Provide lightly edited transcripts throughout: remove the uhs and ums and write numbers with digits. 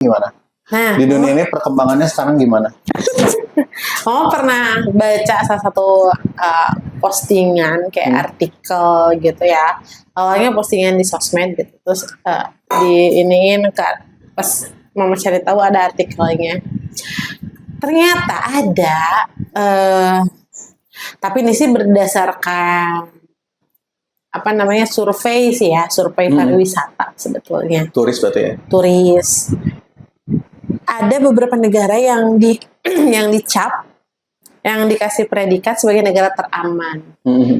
gimana? Nah, Di dunia ini perkembangannya sekarang gimana? kamu pernah baca salah satu postingan kayak artikel gitu ya? Awalnya postingan di sosmed gitu, terus di iniin pas mama cari tahu ada artikelnya. Ternyata ada, tapi ini sih berdasarkan apa namanya survei sih ya, survei pariwisata sebetulnya. Turis berarti ya? Turis. Ada beberapa negara yang yang dicap, yang dikasih predikat sebagai negara teraman.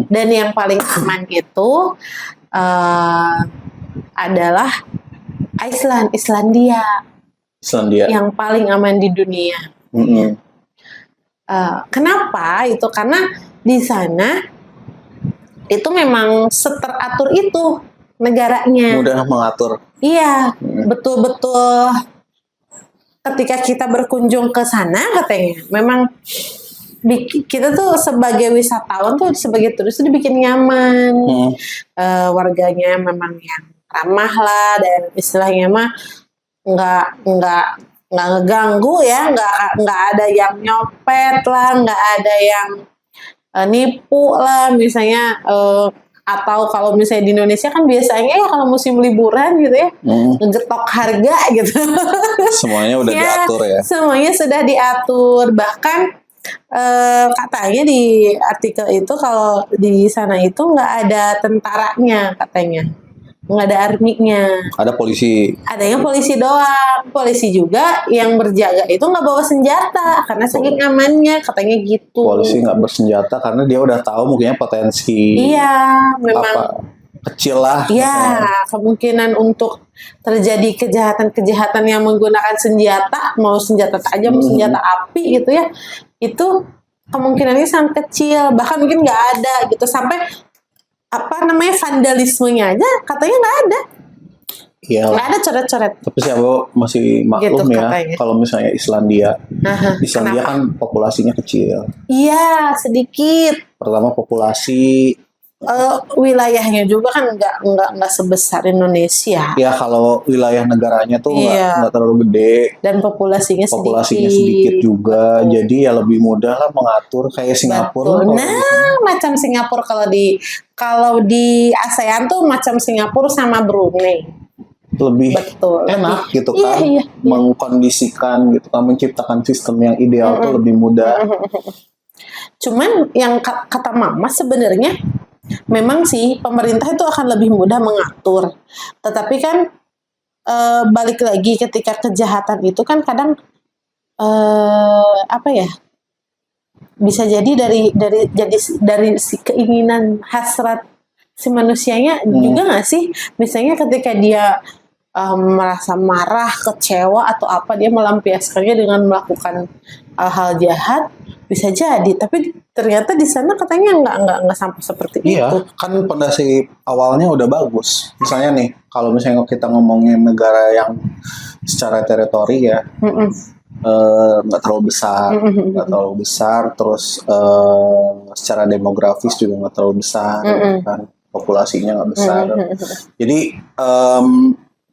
Dan yang paling aman itu adalah Islandia. Yang paling aman di dunia. Kenapa itu? Karena di sana itu memang seteratur itu negaranya. Mudah mengatur. Iya, betul-betul. Ketika kita berkunjung ke sana katanya, memang kita tuh sebagai wisatawan tuh, sebagai turis tuh dibikin nyaman. Warganya memang yang ramah lah, dan istilahnya mah nggak ngeganggu ya, nggak ada yang nyopet lah, nggak ada yang nipu lah misalnya. Atau kalau misalnya di Indonesia kan biasanya ya kalau musim liburan gitu ya, ngegetok harga gitu. Semuanya udah diatur ya. Semuanya sudah diatur. Bahkan katanya di artikel itu kalau di sana itu nggak ada tentaranya katanya. Nggak ada arminya. Ada polisi. Adanya polisi doang. Polisi juga yang berjaga itu nggak bawa senjata karena saking amannya katanya gitu. Polisi nggak bersenjata karena dia udah tahu mungkinnya potensi. Iya, memang kecil lah. Iya, kemungkinan untuk terjadi kejahatan-kejahatan yang menggunakan senjata, mau senjata tajam, senjata api gitu ya, itu kemungkinannya sangat kecil. Bahkan mungkin nggak ada gitu, sampai vandalismenya aja katanya nggak ada. Iya. Nggak ada coret-coret. Tapi siapa masih maklum gitu, ya katanya. Kalau misalnya Islandia kan populasinya kecil. Iya, sedikit. Pertama populasi. Wilayahnya juga kan nggak sebesar Indonesia. Ya kalau wilayah negaranya tuh nggak terlalu gede. Dan populasinya sedikit juga. Jadi ya lebih mudah lah mengatur kayak Singapura. Macam Singapura kalau di ASEAN tuh macam Singapura sama Brunei. Lebih enak gitu kan, mengkondisikan gitu kan, menciptakan sistem yang ideal tuh lebih mudah. Cuman yang kata mama sebenarnya memang sih pemerintah itu akan lebih mudah mengatur, tetapi kan balik lagi ketika kejahatan itu kan kadang bisa jadi dari si keinginan hasrat si manusianya juga nggak sih, misalnya ketika dia merasa marah, kecewa atau apa, dia melampiaskannya dengan melakukan hal-hal jahat, bisa jadi. Tapi ternyata di sana katanya nggak sampai seperti itu. Iya, kan pondasi awalnya udah bagus. Misalnya nih, kalau misalnya kita ngomongin negara yang secara teritori ya, nggak terlalu besar, terus secara demografis juga nggak terlalu besar, kan populasinya nggak besar. Jadi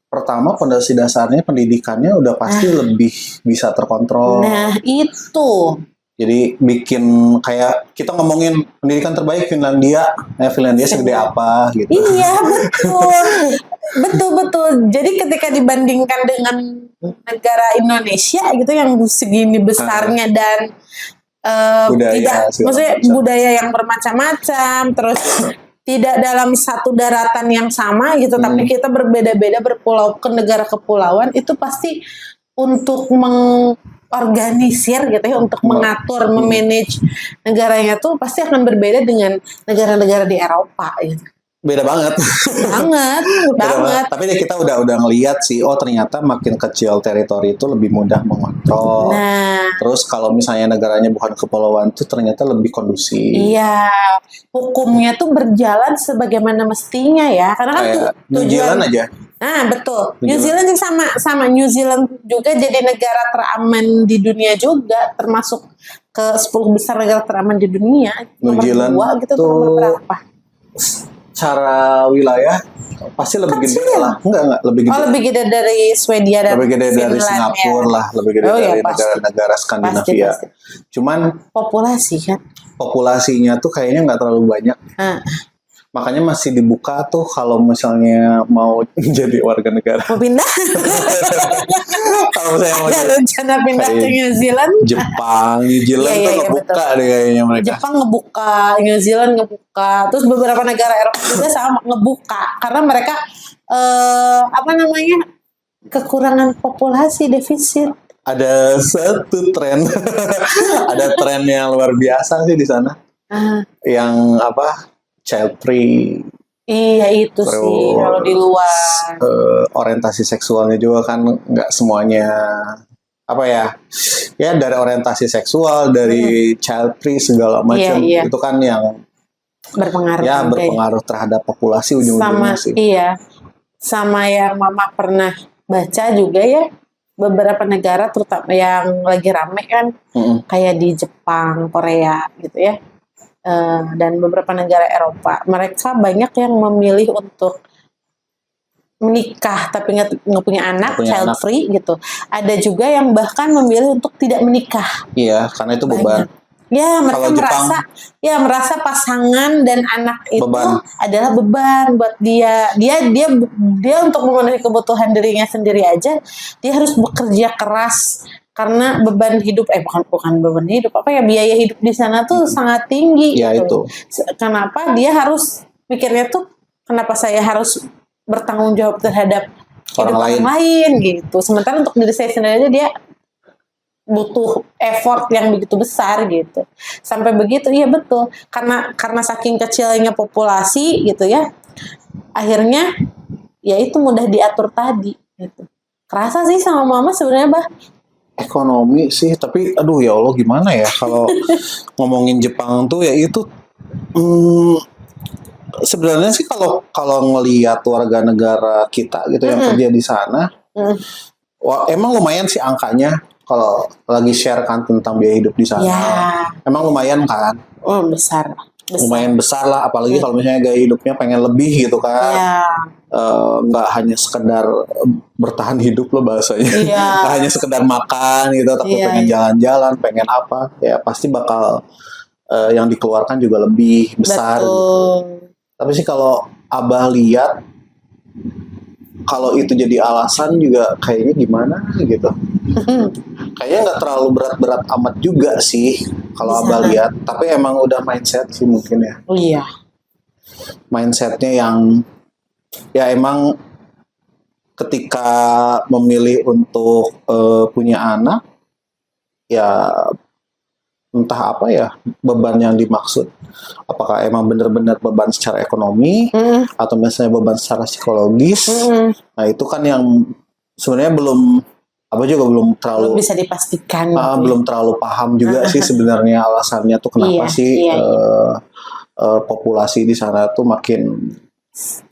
pertama pondasi dasarnya pendidikannya udah pasti lebih bisa terkontrol. Nah itu. Jadi bikin kayak kita ngomongin pendidikan terbaik Finlandia segede apa gitu. Iya betul. Jadi ketika dibandingkan dengan negara Indonesia gitu yang segini besarnya dan budaya yang bermacam-macam, terus tidak dalam satu daratan yang sama gitu, tapi kita berbeda-beda berpulau ke negara kepulauan, itu pasti untuk mengorganisir gitu ya, untuk mengatur, memanage negaranya tuh pasti akan berbeda dengan negara-negara di Eropa gitu. Beda banget. banget. Tapi kita udah ngelihat sih, ternyata makin kecil teritori itu lebih mudah mengontrol. Terus kalau misalnya negaranya bukan kepulauan tuh ternyata lebih kondusif. Iya, hukumnya tuh berjalan sebagaimana mestinya ya. Karena kan New Zealand aja. Nah betul. New Zealand sama New Zealand juga jadi negara teraman di dunia juga, termasuk ke 10 besar negara teraman di dunia. New Zealand 2 gitu, nomor berapa? secara wilayah pasti lebih gede Kecil. lah. Enggak, lebih gede. Oh, lebih gede dari Swedia dan Lebih gede dari Finland, Singapura ya. lah, lebih gede Oh, ya, dari pasti. negara-negara Skandinavia. Pasti. Cuman Populasi kan. populasinya tuh kayaknya nggak terlalu banyak. Makanya masih dibuka tuh kalau misalnya mau jadi warga negara. Mau pindah? Kalau saya mau Ada rencana pindah ke New Zealand? Jepang, New Zealand Iya, tuh iya, ngebuka betul. deh kayaknya mereka. Jepang ngebuka, New Zealand ngebuka, terus beberapa negara Eropa juga sama ngebuka karena mereka apa namanya, kekurangan populasi, defisit. Ada satu tren, ada tren yang luar biasa sih di sana, yang apa, child free. Iya itu Terus, sih kalau di luar. Orientasi seksualnya juga kan nggak semuanya apa ya dari orientasi seksual, dari child free segala macam, Iya. itu kan yang Berpengaruh ya juga ya. berpengaruh terhadap populasi ujung-ujungnya sih. Iya, sama yang mama pernah baca juga ya, beberapa negara terutama yang lagi rame kan, kayak di Jepang, Korea gitu ya, dan beberapa negara Eropa, mereka banyak yang memilih untuk menikah tapi nggak punya anak, child free gitu. Ada juga yang bahkan memilih untuk tidak menikah. Iya, karena itu beban. Ya, mereka merasa pasangan dan anak itu beban. Adalah beban buat dia. Dia untuk memenuhi kebutuhan dirinya sendiri aja, dia harus bekerja keras karena beban hidup bukan beban hidup, biaya hidup di sana tuh sangat tinggi ya, gitu. Itu. Kenapa dia harus mikirnya tuh kenapa saya harus bertanggung jawab terhadap orang lain gitu. Sementara untuk diri saya sendiri aja dia butuh effort yang begitu besar gitu. Sampai begitu, iya betul. Karena saking kecilnya populasi gitu ya, akhirnya ya itu mudah diatur tadi gitu. Kerasa sih sama mama sebenarnya, Bah. Ekonomi sih, tapi aduh ya Allah gimana ya kalau ngomongin Jepang tuh ya itu sebenarnya sih kalau ngelihat warga negara kita gitu yang kerja di sana, wah, emang lumayan sih angkanya. Kalau lagi share kan tentang biaya hidup di sana, emang lumayan kan? Oh, besar. Lumayan besar lah, apalagi kalau misalnya gaya hidupnya pengen lebih gitu kan. Nggak hanya sekedar bertahan hidup loh bahasanya. Nggak hanya sekedar makan gitu, tapi pengen jalan-jalan, pengen apa, ya pasti bakal yang dikeluarkan juga lebih besar. Gitu. Tapi sih kalau Abah lihat, kalau itu jadi alasan juga kayaknya gimana gitu. Kayaknya nggak terlalu berat-berat amat juga sih kalau Abah lihat. Tapi emang udah mindset sih mungkin ya. Oh iya. Mindsetnya yang ya emang ketika memilih untuk punya anak, ya entah apa ya beban yang dimaksud. Apakah emang benar-benar beban secara ekonomi atau misalnya beban secara psikologis? Nah itu kan yang sebenarnya belum bisa dipastikan. Belum terlalu paham juga sih sebenarnya alasannya tuh kenapa populasi di sana tuh makin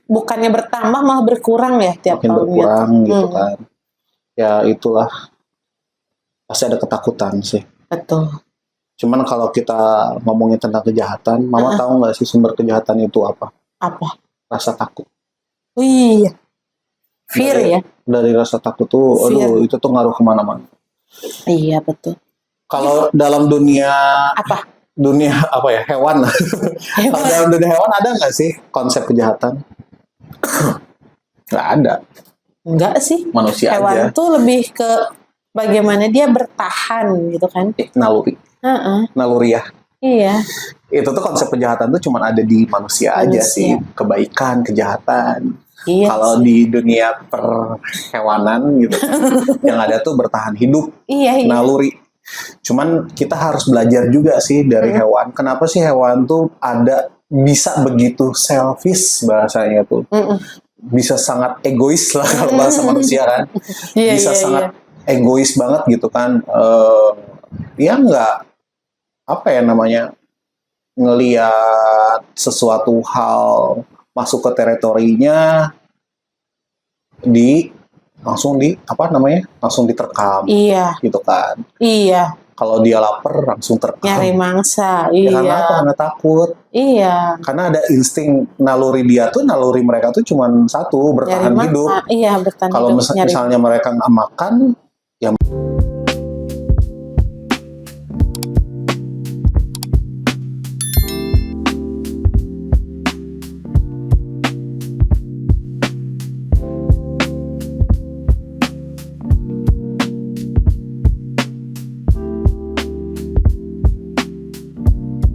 bukannya bertambah malah berkurang ya tiap makin tahun berkurang gitu kan. Ya itulah pasti ada ketakutan sih. Betul. Cuman kalau kita ngomongin tentang kejahatan, Mama tahu nggak sih sumber kejahatan itu apa? Apa? Rasa takut. Oh iya. Fear ya. Dari rasa takut tuh, itu tuh ngaruh kemana-mana. Iya betul. Kalau dalam dunia hewan. Kalau dalam dunia hewan ada nggak sih konsep kejahatan? Nggak ada. Enggak sih. Manusia hewan aja. Hewan tuh lebih ke bagaimana dia bertahan gitu kan. Naluri. Naluriah. Iya. Itu tuh konsep kejahatan tuh cuma ada di manusia aja sih. Kebaikan, kejahatan. Iya, kalau di dunia perhewanan gitu yang ada tuh bertahan hidup, naluri. Cuman kita harus belajar juga sih dari hewan. Kenapa sih hewan tuh bisa begitu selfish bahasanya tuh. Bisa sangat egois lah kalau bahasa manusia kan. Bisa sangat egois banget gitu kan. Ya nggak ngelihat sesuatu hal masuk ke teritorinya langsung langsung diterkam Iya, gitu kan. iya. Kalau dia lapar langsung terkam. Nyari mangsa, Ya, iya. karena apa? Karena takut. Iya. Karena ada insting naluri mereka tuh cuma satu, bertahan Nyari hidup. mangsa, iya bertahan Kalau hidup. misalnya mereka nggak makan, ya